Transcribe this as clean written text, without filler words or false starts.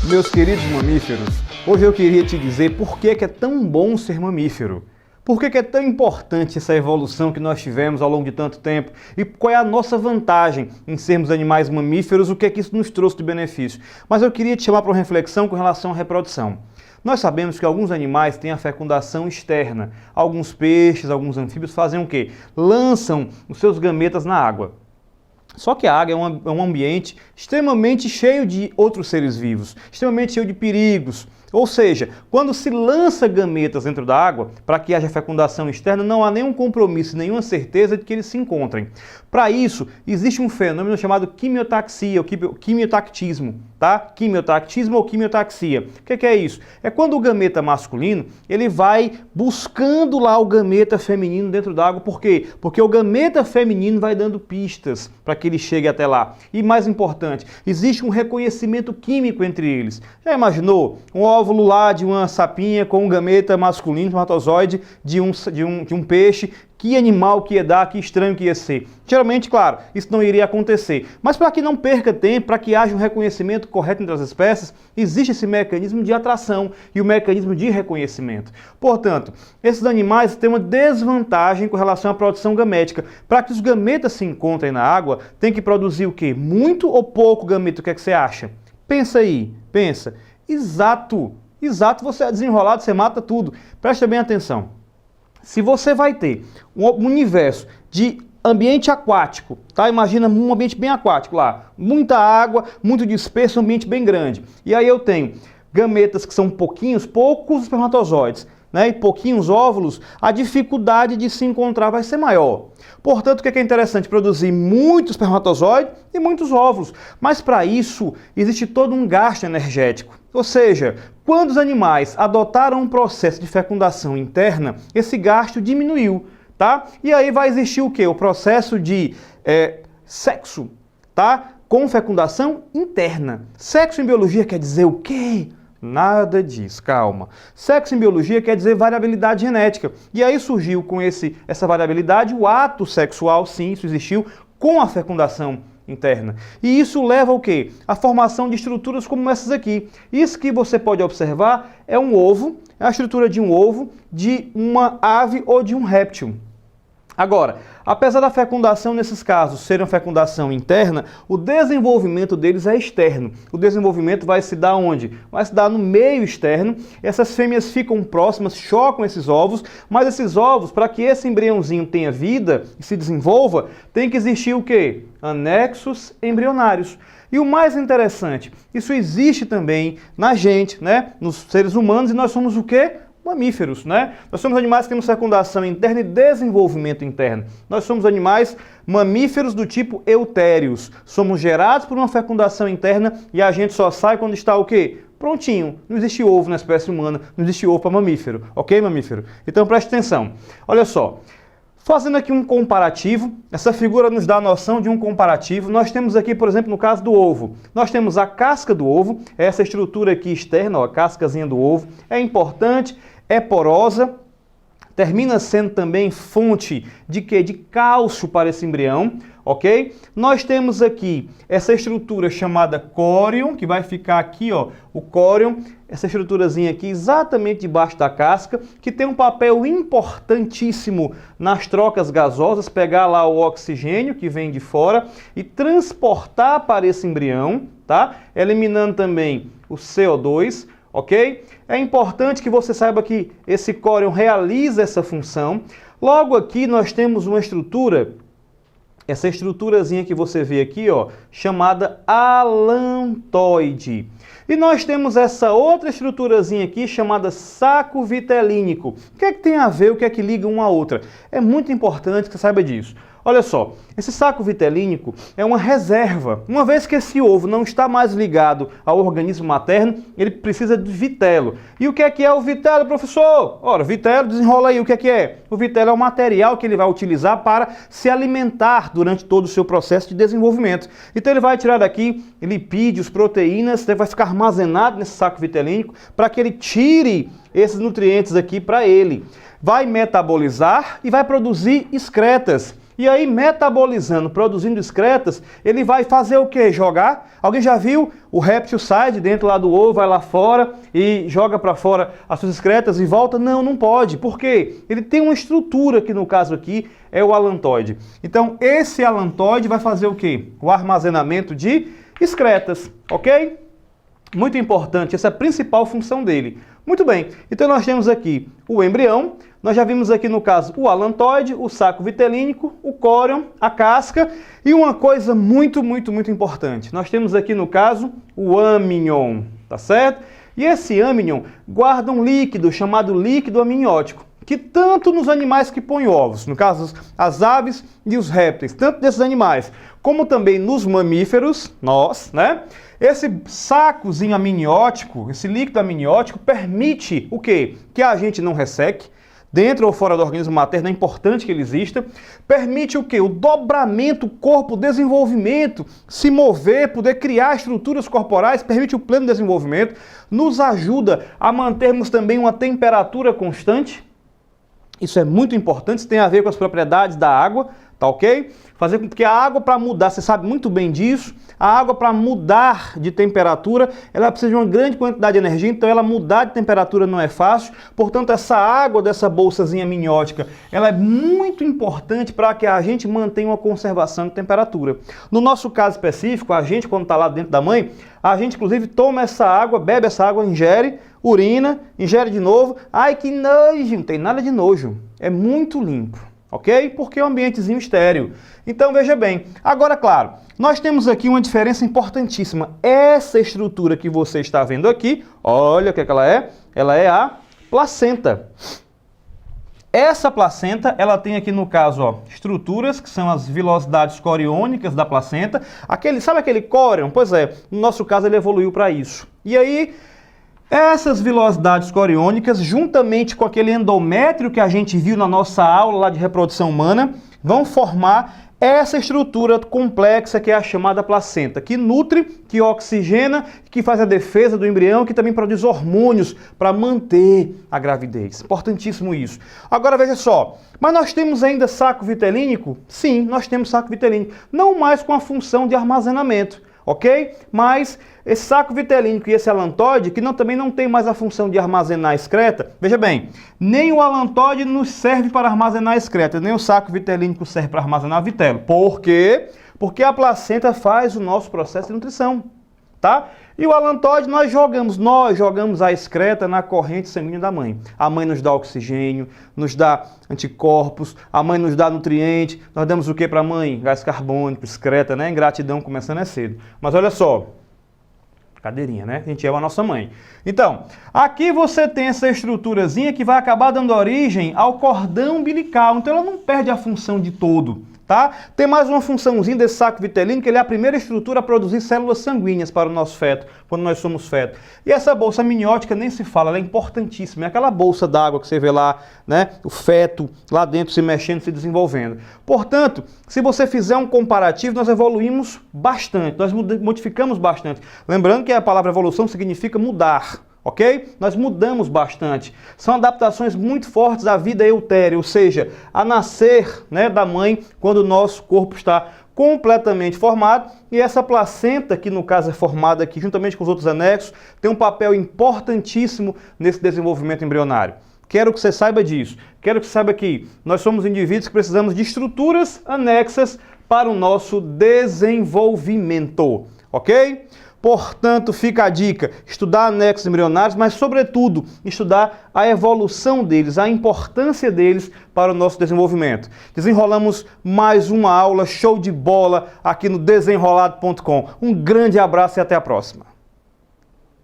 Meus queridos mamíferos, hoje eu queria te dizer por que é tão bom ser mamífero. Por que é tão importante essa evolução que nós tivemos ao longo de tanto tempo e qual é a nossa vantagem em sermos animais mamíferos, o que é que isso nos trouxe de benefício. Mas eu queria te chamar para uma reflexão com relação à reprodução. Nós sabemos que alguns animais têm a fecundação externa. Alguns peixes, alguns anfíbios fazem o quê? Lançam os seus gametas na água. Só que a água é um ambiente extremamente cheio de outros seres vivos, extremamente cheio de perigos. Ou seja, quando se lança gametas dentro da água, para que haja fecundação externa, não há nenhum compromisso, nenhuma certeza de que eles se encontrem. Para isso, existe um fenômeno chamado quimiotaxia, ou quimiotactismo, tá? Quimiotactismo ou quimiotaxia. O que é isso? É quando o gameta masculino, ele vai buscando lá o gameta feminino dentro da água. Por quê? Porque o gameta feminino vai dando pistas para que ele chegue até lá. E mais importante, existe um reconhecimento químico entre eles. Já imaginou um óvulo lá de uma sapinha com um gameta masculino, espermatozoide de um peixe? Que animal que ia dar, que estranho que ia ser. Geralmente, claro, isso não iria acontecer. Mas para que não perca tempo, para que haja um reconhecimento correto entre as espécies, existe esse mecanismo de atração e o mecanismo de reconhecimento. Portanto, esses animais têm uma desvantagem com relação à produção gamética. Para que os gametas se encontrem na água, tem que produzir o quê? Muito ou pouco gameta? O que é que você acha? Pensa aí, pensa. Exato, você é desenrolado, você mata tudo. Presta bem atenção. Se você vai ter um universo de ambiente aquático, tá? Imagina um ambiente bem aquático lá, muita água, muito disperso, um ambiente bem grande. E aí eu tenho gametas que são poucos espermatozoides, né, e pouquinhos óvulos, a dificuldade de se encontrar vai ser maior. Portanto, o que é interessante? Produzir muitos espermatozoides e muitos óvulos. Mas para isso, existe todo um gasto energético. Ou seja, quando os animais adotaram um processo de fecundação interna, esse gasto diminuiu, tá? E aí vai existir o quê? O processo de sexo, tá? Com fecundação interna. Sexo em biologia quer dizer o quê? Nada disso, calma. Sexo em biologia quer dizer variabilidade genética. E aí surgiu com essa variabilidade o ato sexual, sim, isso existiu, com a fecundação interna. E isso leva ao quê? A formação de estruturas como essas aqui. Isso que você pode observar é um ovo, é a estrutura de um ovo, de uma ave ou de um réptil. Agora, apesar da fecundação nesses casos ser uma fecundação interna, o desenvolvimento deles é externo. O desenvolvimento vai se dar onde? Vai se dar no meio externo. Essas fêmeas ficam próximas, chocam esses ovos, mas esses ovos, para que esse embriãozinho tenha vida e se desenvolva, tem que existir o quê? Anexos embrionários. E o mais interessante, isso existe também na gente, né? Nos seres humanos, e nós somos o quê? Mamíferos, né? Nós somos animais que temos fecundação interna e desenvolvimento interno. Nós somos animais mamíferos do tipo eutérios. Somos gerados por uma fecundação interna e a gente só sai quando está o quê? Prontinho. Não existe ovo na espécie humana, não existe ovo para mamífero. Ok, mamífero? Então preste atenção. Olha só. Fazendo aqui um comparativo, essa figura nos dá a noção de um comparativo. Nós temos aqui, por exemplo, no caso do ovo, nós temos a casca do ovo, essa estrutura aqui externa, ó, a cascazinha do ovo, é importante, é porosa, termina sendo também fonte de quê? De cálcio para esse embrião, ok? Nós temos aqui essa estrutura chamada córion, que vai ficar aqui, ó, o córion, essa estruturazinha aqui exatamente debaixo da casca, que tem um papel importantíssimo nas trocas gasosas, pegar lá o oxigênio que vem de fora e transportar para esse embrião, tá? Eliminando também o CO2, ok? É importante que você saiba que esse córion realiza essa função. Logo aqui nós temos uma estrutura, essa estruturazinha que você vê aqui, ó, chamada alantoide. E nós temos essa outra estruturazinha aqui chamada saco vitelínico. O que é que tem a ver, o que é que liga uma a outra? É muito importante que você saiba disso. Olha só, esse saco vitelínico é uma reserva. Uma vez que esse ovo não está mais ligado ao organismo materno, ele precisa de vitelo. E o que é o vitelo, professor? Ora, vitelo, desenrola aí, o que é? O vitelo é o material que ele vai utilizar para se alimentar durante todo o seu processo de desenvolvimento. Então ele vai tirar daqui lipídios, proteínas, vai ficar armazenado nesse saco vitelínico para que ele tire esses nutrientes aqui para ele. Vai metabolizar e vai produzir excretas. E aí, metabolizando, produzindo excretas, ele vai fazer o quê? Jogar. Alguém já viu? O réptil sai de dentro lá do ovo, vai lá fora e joga para fora as suas excretas e volta? Não, não pode. Por quê? Ele tem uma estrutura que no caso aqui é o alantoide. Então, esse alantoide vai fazer o quê? O armazenamento de excretas, ok? Muito importante, essa é a principal função dele. Muito bem, então nós temos aqui o embrião, nós já vimos aqui no caso o alantoide, o saco vitelínico, o córion, a casca e uma coisa muito importante. Nós temos aqui no caso o amnion, tá certo? E esse amnion guarda um líquido chamado líquido amniótico, que tanto nos animais que põem ovos, no caso as aves e os répteis, tanto desses animais, como também nos mamíferos, nós, né? Esse sacozinho amniótico, esse líquido amniótico permite o quê? Que a gente não resseque, dentro ou fora do organismo materno, é importante que ele exista. Permite o quê? O dobramento, o corpo, o desenvolvimento, se mover, poder criar estruturas corporais, permite o pleno desenvolvimento, nos ajuda a mantermos também uma temperatura constante. Isso é muito importante, isso tem a ver com as propriedades da água, tá ok? Fazer com que a água para mudar, você sabe muito bem disso, a água para mudar de temperatura, ela precisa de uma grande quantidade de energia, então ela mudar de temperatura não é fácil, portanto essa água dessa bolsazinha amniótica, ela é muito importante para que a gente mantenha uma conservação de temperatura. No nosso caso específico, a gente quando está lá dentro da mãe, a gente inclusive toma essa água, bebe essa água, ingere, urina, ingere de novo, ai que nojo, não tem nada de nojo, é muito limpo. Ok? Porque é um ambientezinho estéril. Então, veja bem. Agora, claro, nós temos aqui uma diferença importantíssima. Essa estrutura que você está vendo aqui, olha o que ela é. Ela é a placenta. Essa placenta, ela tem aqui no caso, ó, estruturas que são as vilosidades coriônicas da placenta. Sabe aquele córion? Pois é, no nosso caso ele evoluiu para isso. E aí, essas vilosidades coriônicas, juntamente com aquele endométrio que a gente viu na nossa aula lá de reprodução humana, vão formar essa estrutura complexa que é a chamada placenta, que nutre, que oxigena, que faz a defesa do embrião, que também produz hormônios para manter a gravidez. Importantíssimo isso. Agora veja só, mas nós temos ainda saco vitelínico? Sim, nós temos saco vitelínico, não mais com a função de armazenamento. Ok? Mas esse saco vitelínico e esse alantoide, que também não tem mais a função de armazenar excreta, veja bem, nem o alantoide nos serve para armazenar excreta, nem o saco vitelínico serve para armazenar vitelo. Por quê? Porque a placenta faz o nosso processo de nutrição, tá? E o alantoide nós jogamos a excreta na corrente sanguínea da mãe. A mãe nos dá oxigênio, nos dá anticorpos, a mãe nos dá nutriente. Nós damos o que para a mãe? Gás carbônico, excreta, né? Ingratidão começando é cedo. Mas olha só, cadeirinha, né? A gente é a nossa mãe. Então, aqui você tem essa estruturazinha que vai acabar dando origem ao cordão umbilical. Então ela não perde a função de todo. Tá? Tem mais uma funçãozinha desse saco vitelínico, que ele é a primeira estrutura a produzir células sanguíneas para o nosso feto, quando nós somos feto. E essa bolsa amniótica nem se fala, ela é importantíssima. É aquela bolsa d'água que você vê lá, né? O feto lá dentro se mexendo, se desenvolvendo. Portanto, se você fizer um comparativo, nós evoluímos bastante, nós modificamos bastante. Lembrando que a palavra evolução significa mudar. Ok? Nós mudamos bastante. São adaptações muito fortes à vida eutérea, ou seja, a nascer, né, da mãe quando o nosso corpo está completamente formado. E essa placenta, que no caso é formada aqui juntamente com os outros anexos, tem um papel importantíssimo nesse desenvolvimento embrionário. Quero que você saiba disso. Quero que você saiba que nós somos indivíduos que precisamos de estruturas anexas para o nosso desenvolvimento. Ok? Portanto, fica a dica, estudar anexos embrionários, mas sobretudo estudar a evolução deles, a importância deles para o nosso desenvolvimento. Desenrolamos mais uma aula show de bola aqui no desenrolado.com. Um grande abraço e até a próxima.